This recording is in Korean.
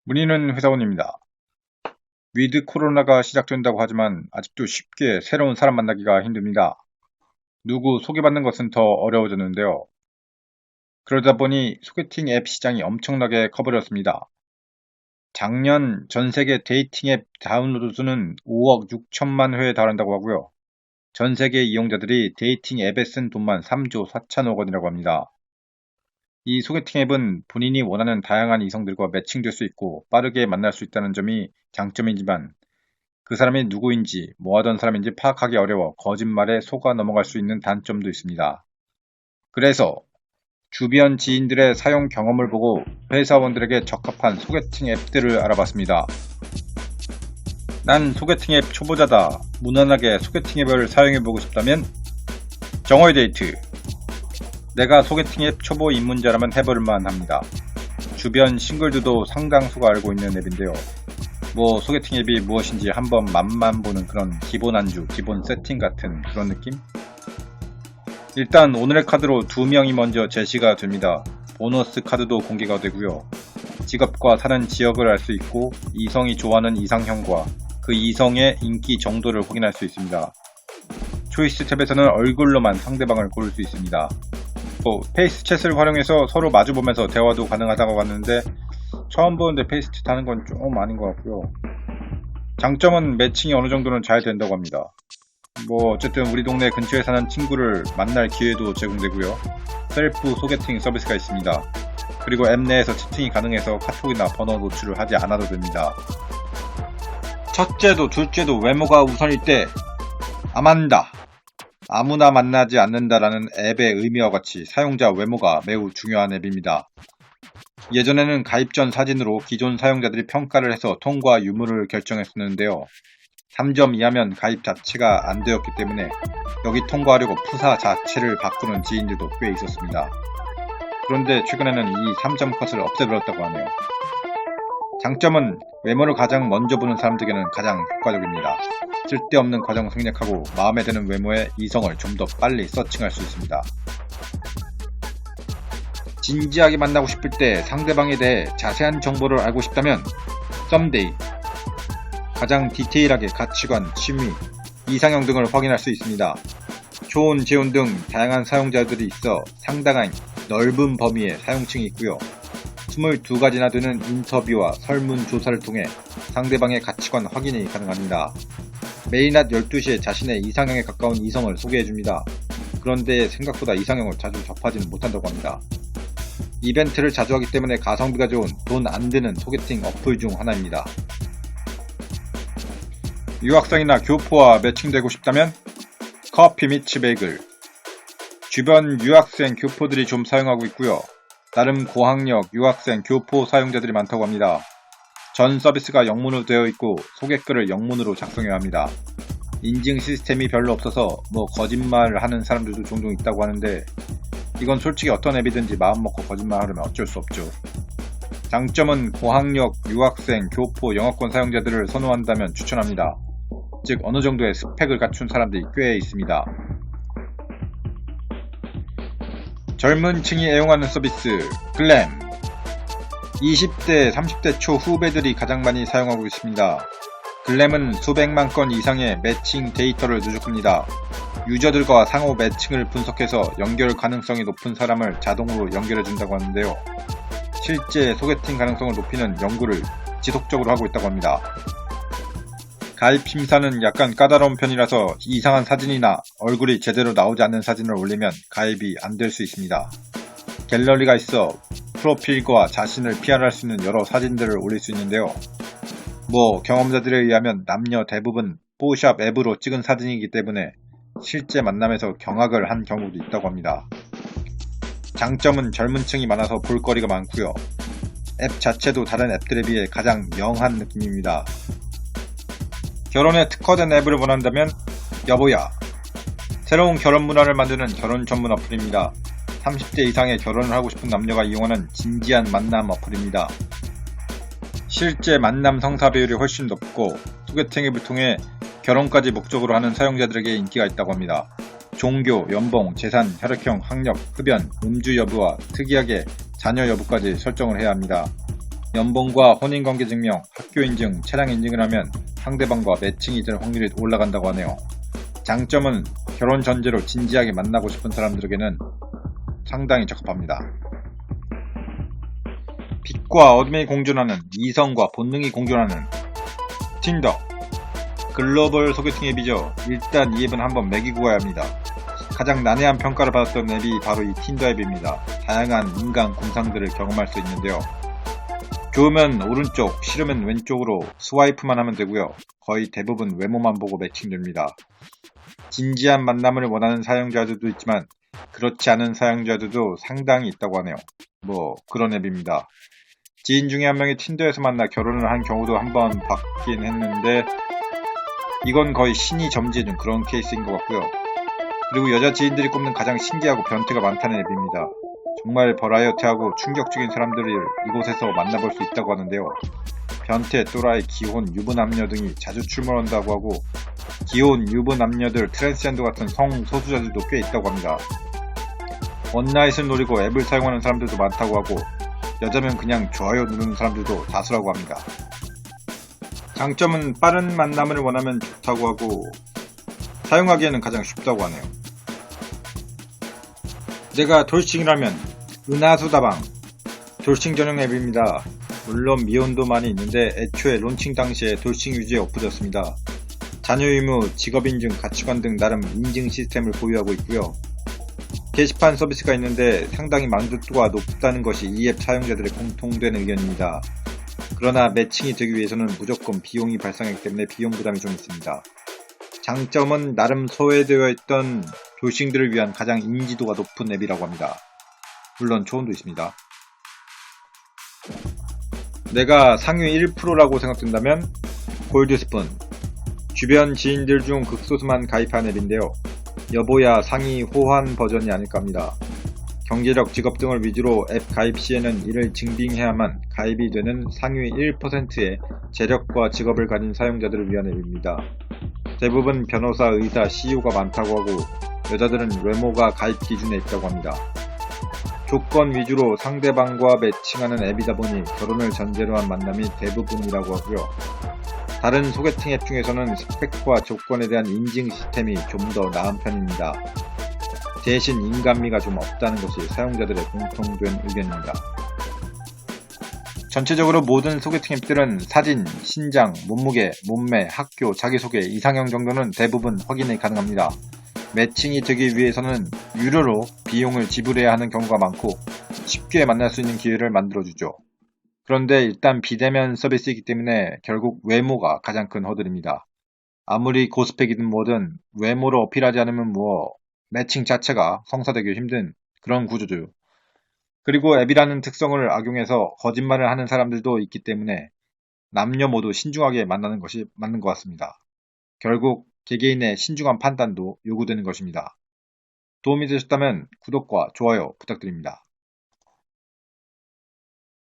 문의는 회사원입니다. 위드 코로나가 시작된다고 하지만 아직도 쉽게 새로운 사람 만나기가 힘듭니다. 누구 소개받는 것은 더 어려워졌는데요. 그러다 보니 소개팅 앱 시장이 엄청나게 커버렸습니다. 작년 전 세계 데이팅 앱 다운로드 수는 5억 6천만 회에 달한다고 하고요. 전 세계 이용자들이 데이팅 앱에 쓴 돈만 3조 4천억 원이라고 합니다. 이 소개팅 앱은 본인이 원하는 다양한 이성들과 매칭될 수 있고 빠르게 만날 수 있다는 점이 장점이지만 그 사람이 누구인지 뭐 하던 사람인지 파악하기 어려워 거짓말에 속아 넘어갈 수 있는 단점도 있습니다. 그래서 주변 지인들의 사용 경험을 보고 회사원들에게 적합한 소개팅 앱들을 알아봤습니다. 난 소개팅 앱 초보자다. 무난하게 소개팅 앱을 사용해보고 싶다면 정오의 데이트. 내가 소개팅 앱 초보 입문자라면 해볼만 합니다. 주변 싱글들도 상당수가 알고 있는 앱인데요. 뭐 소개팅 앱이 무엇인지 한번 맛만 보는 그런 기본 안주, 기본 세팅 같은 그런 느낌? 일단 오늘의 카드로 2명이 먼저 제시가 됩니다. 보너스 카드도 공개가 되고요. 직업과 사는 지역을 알 수 있고 이성이 좋아하는 이상형과 그 이성의 인기 정도를 확인할 수 있습니다. 초이스 탭에서는 얼굴로만 상대방을 고를 수 있습니다. 또 페이스 챗을 활용해서 서로 마주보면서 대화도 가능하다고 하는데 처음 보는데 페이스 챗 하는 건 좀 아닌 것 같고요. 장점은 매칭이 어느 정도는 잘 된다고 합니다. 뭐 어쨌든 우리 동네 근처에 사는 친구를 만날 기회도 제공되고요. 셀프 소개팅 서비스가 있습니다. 그리고 앱 내에서 채팅이 가능해서 카톡이나 번호 노출을 하지 않아도 됩니다. 첫째도 둘째도 외모가 우선일 때 아만다. 아무나 만나지 않는다라는 앱의 의미와 같이 사용자 외모가 매우 중요한 앱입니다. 예전에는 가입 전 사진으로 기존 사용자들이 평가를 해서 통과 유무를 결정했었는데요. 3점 이하면 가입 자체가 안 되었기 때문에 여기 통과하려고 푸사 자체를 바꾸는 지인들도 꽤 있었습니다. 그런데 최근에는 이 3점 컷을 없애버렸다고 하네요. 장점은 외모를 가장 먼저 보는 사람들에게는 가장 효과적입니다. 쓸데없는 과정 생략하고 마음에 드는 외모의 이성을 좀 더 빨리 서칭할 수 있습니다. 진지하게 만나고 싶을 때 상대방에 대해 자세한 정보를 알고 싶다면 썸데이. 가장 디테일하게 가치관, 취미, 이상형 등을 확인할 수 있습니다. 초혼, 재혼 등 다양한 사용자들이 있어 상당한 넓은 범위의 사용층이 있고요. 22가지나 되는 인터뷰와 설문조사를 통해 상대방의 가치관 확인이 가능합니다. 매일 낮 12시에 자신의 이상형에 가까운 이성을 소개해줍니다. 그런데 생각보다 이상형을 자주 접하지는 못한다고 합니다. 이벤트를 자주 하기 때문에 가성비가 좋은 돈 안 드는 소개팅 어플 중 하나입니다. 유학생이나 교포와 매칭되고 싶다면 커피 미츠 베이글. 주변 유학생, 교포들이 좀 사용하고 있고요. 나름 고학력, 유학생, 교포 사용자들이 많다고 합니다. 전 서비스가 영문으로 되어 있고 소개글을 영문으로 작성해야 합니다. 인증 시스템이 별로 없어서 뭐 거짓말을 하는 사람들도 종종 있다고 하는데 이건 솔직히 어떤 앱이든지 마음먹고 거짓말하려면 어쩔 수 없죠. 장점은 고학력, 유학생, 교포, 영어권 사용자들을 선호한다면 추천합니다. 즉 어느 정도의 스펙을 갖춘 사람들이 꽤 있습니다. 젊은 층이 애용하는 서비스 글램. 20대, 30대 초 후배들이 가장 많이 사용하고 있습니다. 글램은 수백만 건 이상의 매칭 데이터를 누적합니다. 유저들과 상호 매칭을 분석해서 연결 가능성이 높은 사람을 자동으로 연결해준다고 하는데요. 실제 소개팅 가능성을 높이는 연구를 지속적으로 하고 있다고 합니다. 가입 심사는 약간 까다로운 편이라서 이상한 사진이나 얼굴이 제대로 나오지 않는 사진을 올리면 가입이 안 될 수 있습니다. 갤러리가 있어 프로필과 자신을 PR할 수 있는 여러 사진들을 올릴 수 있는데요. 뭐 경험자들에 의하면 남녀 대부분 뽀샵 앱으로 찍은 사진이기 때문에 실제 만남에서 경악을 한 경우도 있다고 합니다. 장점은 젊은 층이 많아서 볼거리가 많고요. 앱 자체도 다른 앱들에 비해 가장 영한 느낌입니다. 결혼에 특화된 앱을 원한다면 여보야. 새로운 결혼 문화를 만드는 결혼 전문 어플입니다. 30대 이상의 결혼을 하고 싶은 남녀가 이용하는 진지한 만남 어플입니다. 실제 만남 성사 비율이 훨씬 높고 소개팅 앱을 통해 결혼까지 목적으로 하는 사용자들에게 인기가 있다고 합니다. 종교, 연봉, 재산, 혈액형, 학력, 흡연, 음주 여부와 특이하게 자녀 여부까지 설정을 해야 합니다. 연봉과 혼인관계 증명, 학교 인증, 차량 인증을 하면 상대방과 매칭이 될 확률이 올라간다고 하네요. 장점은 결혼 전제로 진지하게 만나고 싶은 사람들에게는 상당히 적합합니다. 빛과 어둠이 공존하는, 이성과 본능이 공존하는 틴더. 글로벌 소개팅 앱이죠. 일단 이 앱은 한번 매기고 가야 합니다. 가장 난해한 평가를 받았던 앱이 바로 이 틴더 앱입니다. 다양한 인간 군상들을 경험할 수 있는데요. 좋으면 오른쪽, 싫으면 왼쪽으로 스와이프만 하면 되고요. 거의 대부분 외모만 보고 매칭됩니다. 진지한 만남을 원하는 사용자들도 있지만 그렇지 않은 사용자들도 상당히 있다고 하네요. 뭐 그런 앱입니다. 지인 중에 한 명이 틴더에서 만나 결혼을 한 경우도 한번 봤긴 했는데 이건 거의 신이 점지해준 그런 케이스인 것 같고요. 그리고 여자 지인들이 꼽는 가장 신기하고 변태가 많다는 앱입니다. 정말 버라이어티하고 충격적인 사람들을 이곳에서 만나볼 수 있다고 하는데요. 변태, 또라이, 기혼, 유부남녀 등이 자주 출몰한다고 하고 기혼, 유부남녀들, 트랜스젠더 같은 성소수자들도 꽤 있다고 합니다. 원나잇을 노리고 앱을 사용하는 사람들도 많다고 하고 여자면 그냥 좋아요 누르는 사람들도 다수라고 합니다. 장점은 빠른 만남을 원하면 좋다고 하고 사용하기에는 가장 쉽다고 하네요. 내가 돌싱이라면 은하수다방 돌싱 전용 앱입니다. 물론 미혼도 많이 있는데 애초에 론칭 당시에 돌싱 유지에 엎어졌습니다. 자녀 의무, 직업인증, 가치관 등 나름 인증 시스템을 보유하고 있고요. 게시판 서비스가 있는데 상당히 만족도가 높다는 것이 이 앱 사용자들의 공통된 의견입니다. 그러나 매칭이 되기 위해서는 무조건 비용이 발생하기 때문에 비용 부담이 좀 있습니다. 장점은 나름 소외되어 있던 돌싱들을 위한 가장 인지도가 높은 앱이라고 합니다. 물론 조언도 있습니다. 내가 상위 1%라고 생각된다면 골드스푼. 주변 지인들 중 극소수만 가입한 앱인데요. 여보야 상위 호환 버전이 아닐까 합니다. 경제력, 직업 등을 위주로 앱 가입 시에는 이를 증빙해야만 가입이 되는 상위 1%의 재력과 직업을 가진 사용자들을 위한 앱입니다. 대부분 변호사, 의사, CEO가 많다고 하고 여자들은 외모가 가입 기준에 있다고 합니다. 조건 위주로 상대방과 매칭하는 앱이다 보니 결혼을 전제로 한 만남이 대부분이라고 하고요. 다른 소개팅 앱 중에서는 스펙과 조건에 대한 인증 시스템이 좀 더 나은 편입니다. 대신 인간미가 좀 없다는 것이 사용자들의 공통된 의견입니다. 전체적으로 모든 소개팅 앱들은 사진, 신장, 몸무게, 몸매, 학교, 자기소개, 이상형 정도는 대부분 확인이 가능합니다. 매칭이 되기 위해서는 유료로 비용을 지불해야 하는 경우가 많고 쉽게 만날 수 있는 기회를 만들어주죠. 그런데 일단 비대면 서비스이기 때문에 결국 외모가 가장 큰 허들입니다. 아무리 고스펙이든 뭐든 외모로 어필하지 않으면 매칭 자체가 성사되기 힘든 그런 구조죠. 그리고 앱이라는 특성을 악용해서 거짓말을 하는 사람들도 있기 때문에 남녀 모두 신중하게 만나는 것이 맞는 것 같습니다. 결국 개개인의 신중한 판단도 요구되는 것입니다. 도움이 되셨다면 구독과 좋아요 부탁드립니다.